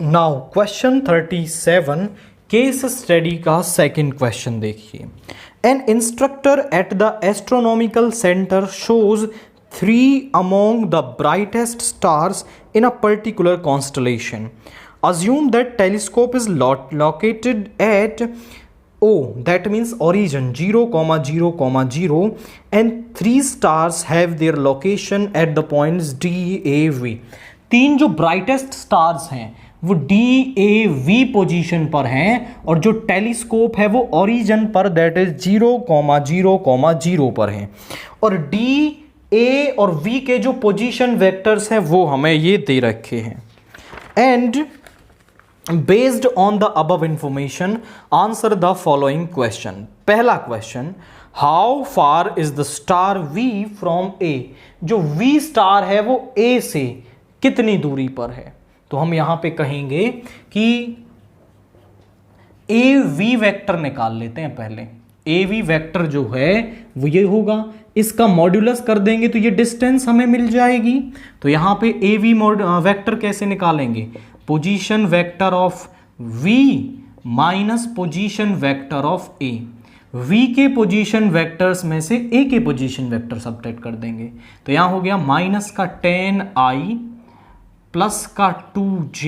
Now question 37 case study का second question देखिए। N instructor at the astronomical centre shows 3 among the brightest stars in a particular constellation. Assume that telescope is located at O, that means origin 0, 0, 0, and 3 stars have their location at the points D, A, V. 3 जो brightest stars हैं वो D A V position पर हैं और जो telescope है वो origin पर दैट इज 0, 0, 0 पर हैं। और डी ए और वी के जो पोजीशन वेक्टर्स हैं वो हमें ये दे रखे हैं। And based on the above information answer the following question. पहला question, how far is the star V from A. जो वी स्टार है वो ए से कितनी दूरी पर है। तो हम यहां पे कहेंगे कि ए वी वेक्टर निकाल लेते हैं। पहले ए वी वेक्टर जो है वो ये होगा, इसका मॉड्यूलस कर देंगे तो ये डिस्टेंस हमें मिल जाएगी। तो यहां पे ए वी वेक्टर कैसे निकालेंगे, position vector of v minus position vector of a। v के पोजीशन वेक्टर्स में से a के पोजीशन वेक्टर सब्ट्रैक्ट कर देंगे। तो यहां हो गया माइनस का 10i प्लस का 2j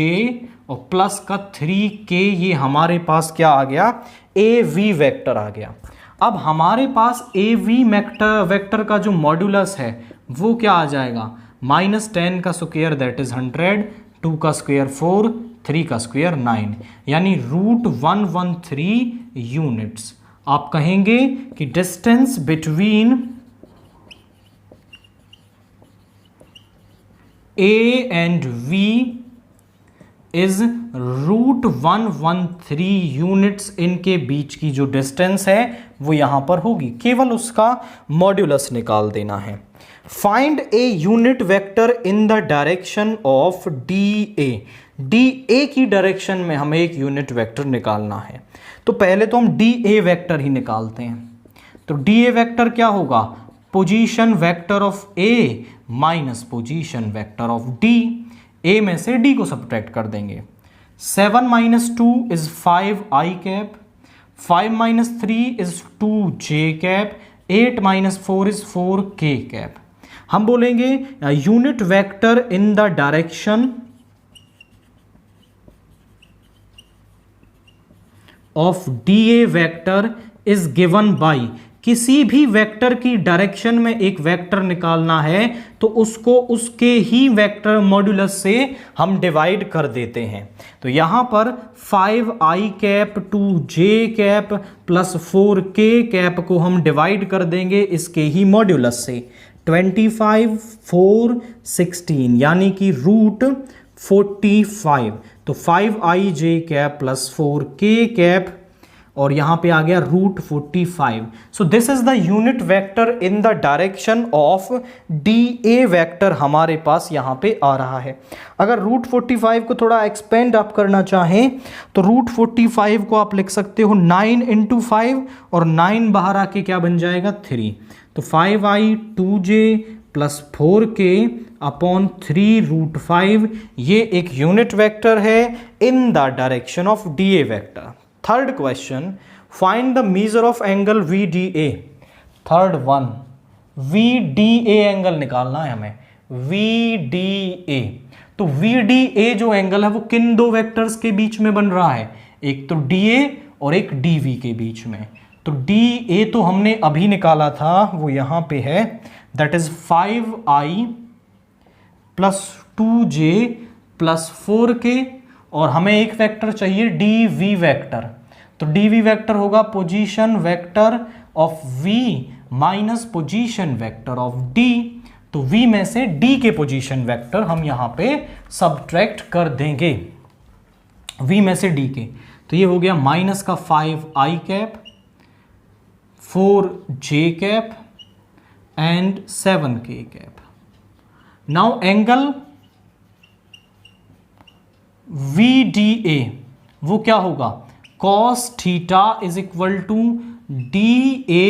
और प्लस का 3k। ये हमारे पास क्या आ गया, ए वी वेक्टर आ गया। अब हमारे पास ए वी वेक्टर का जो मॉड्यूलस है वो क्या आ जाएगा, -10 का स्क्वायर दैट इज 100, 2 का स्क्वायर 4, 3 का स्क्वायर 9, यानी √113 यूनिट्स। आप कहेंगे कि distance between A and V is √113 units. इनके बीच की जो डिस्टेंस है वो यहां पर होगी, केवल उसका मॉड्यूलस निकाल देना है। Find a unit vector in the direction of D A. D A की डायरेक्शन में हमें एक यूनिट वेक्टर निकालना है। तो पहले तो हम डी ए वेक्टर ही निकालते हैं। तो डी ए वेक्टर क्या होगा, position vector of A minus position vector of D. A में से डी को सब्ट्रैक्ट कर देंगे। 7 - 2 is 5i cap, 5 - 3 is 2j cap, 8 - 4 is 4k cap. हम बोलेंगे unit vector in the direction of D A vector is given by. किसी भी vector की डायरेक्शन में एक वेक्टर निकालना है तो उसको उसके ही वेक्टर मॉड्यूलस से हम डिवाइड कर देते हैं। तो यहां पर 5i cap 2j cap plus 4k cap को हम डिवाइड कर देंगे इसके ही मॉड्यूलस से। 25, 4, 16 यानी कि √45। तो 5ij cap plus 4k cap और यहां पे आ गया √45। So this is the unit vector in the direction of D A vector हमारे पास यहां पे आ रहा है। अगर √45 को थोड़ा एक्सपेंड आप करना चाहें तो √45 को आप लिख सकते हो 9 × 5 और 9 बाहर आके क्या बन जाएगा 3। तो 5i 2j plus 4k upon 3√5 ये एक यूनिट वेक्टर है in the direction of D A vector. Third question, find the measure of angle VDA। Third one, VDA angle निकालना है हमें, VDA। तो VDA जो एंगल है वो किन दो वेक्टर्स के बीच में बन रहा है, एक तो DA और एक DV के बीच में। तो DA तो हमने अभी निकाला था, वो यहां पे है, that is 5i plus 2j plus 4k और हमें एक वेक्टर चाहिए dv वेक्टर। तो dv वेक्टर होगा position vector of v minus position vector of d। तो v में से d के पोजीशन वेक्टर हम यहां पे सब्ट्रैक्ट कर देंगे v में से d के। तो ये हो गया माइनस का 5i cap, 4j cap and 7k cap. Now angle VDA वो क्या होगा, cos theta is equal to DA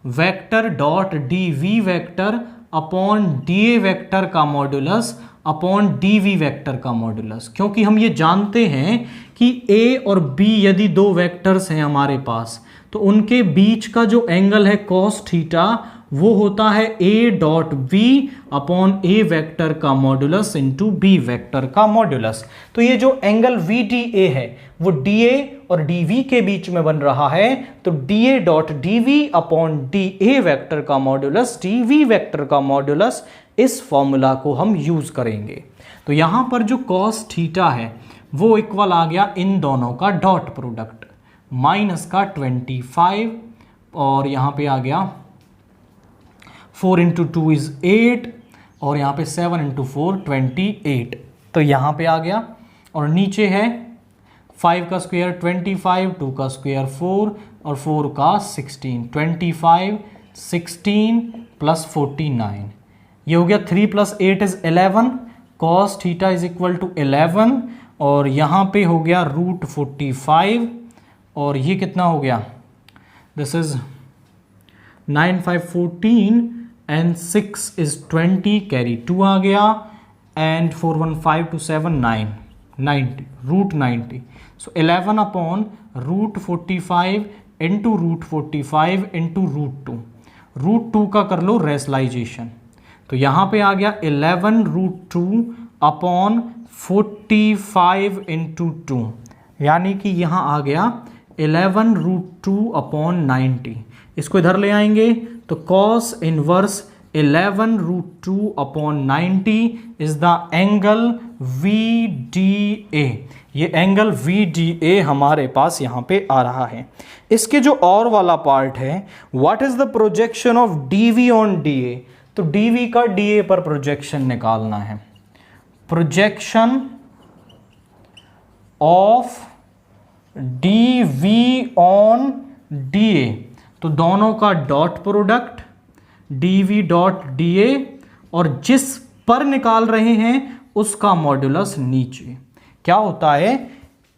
vector dot DV vector upon DA vector का मॉड्यूलस अपॉन डी वेक्टर का मॉड्यूलस, क्योंकि हम ये जानते हैं कि ए और बी यदि दो वेक्टर्स हैं हमारे पास तो उनके बीच का जो एंगल है कॉस थीटा वो होता है A dot B upon A vector का मॉड्यूलस इंटू बी वेक्टर का मॉड्यूलस। तो ये जो एंगल वी डी ए है वो डी ए और डी वी के बीच में बन रहा है, तो D A dot D V upon D A vector का मॉड्यूलस डी वी वेक्टर का मॉड्यूलस, इस फॉर्मूला को हम यूज करेंगे। तो यहां पर जो कॉस थीटा है वो इक्वल आ गया इन दोनों का डॉट प्रोडक्ट, माइनस का 25 और यहां पे आ गया 4 इंटू 2 इज 8 और यहाँ पे 7 इंटू 4 28, तो यहाँ पे आ गया। और नीचे है 5 का स्क्वायर 25, 2 का स्क्वायर 4 और 4 का 16, 25 16 प्लस 49, ये हो गया 3 plus 8 is 11, cos theta is equal to 11 और यहाँ पे हो गया रूट 45 और ये कितना हो गया, this is 9 5 14 and 6 is 20, carry 2 आ गया and 4 1 5 2 7 9 90 root 90, so 11 upon root 45 into root 45 into root 2 का कर लो रेशनलाइजेशन, तो यहाँ पे आ गया 11 रूट 2 अपॉन 45 इंटू 2, यानी कि यहाँ आ गया 11 रूट 2 अपॉन 90। इसको इधर ले आएंगे तो cos inverse 11 root 2 upon 90 is the angle VDA। ये एंगल VDA हमारे पास यहाँ पे आ रहा है। इसके जो और वाला पार्ट है, what is the projection of DV on DA, तो DV का DA पर प्रोजेक्शन निकालना है। Projection of DV on DA, तो दोनों का dot product DV dot DA और जिस पर निकाल रहे हैं उसका मॉड्यूलस नीचे। क्या होता है,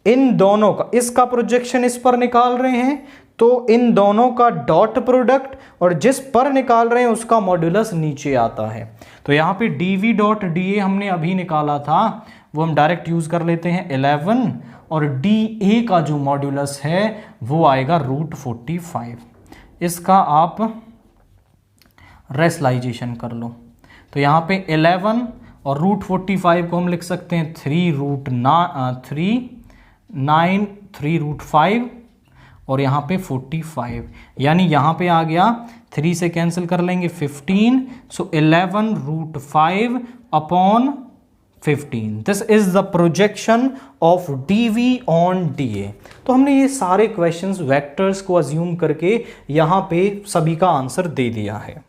इन दोनों का, इसका प्रोजेक्शन इस पर निकाल रहे हैं तो इन दोनों का डॉट प्रोडक्ट और जिस पर निकाल रहे हैं उसका मॉड्यूलस नीचे आता है। तो यहाँ पे DV डॉट DA हमने अभी निकाला था, वो हम डायरेक्ट यूज कर लेते हैं 11 और DA का जो मॉड्यूलस है वो आएगा रूट 45। इसका आप रेशनलाइजेशन कर लो, तो यहाँ पे 11 और रूट 45 को हम लिख सकते हैं 3 रूट 9 3 रूट 5 और यहाँ पे 45, यानी यहाँ पे आ गया 3 से कैंसिल कर लेंगे 15, so 11 root 5 upon 15, this is the projection of DV on DA। तो हमने ये सारे क्वेश्चंस वेक्टर्स को अज्यूम करके यहाँ पे सभी का आंसर दे दिया है।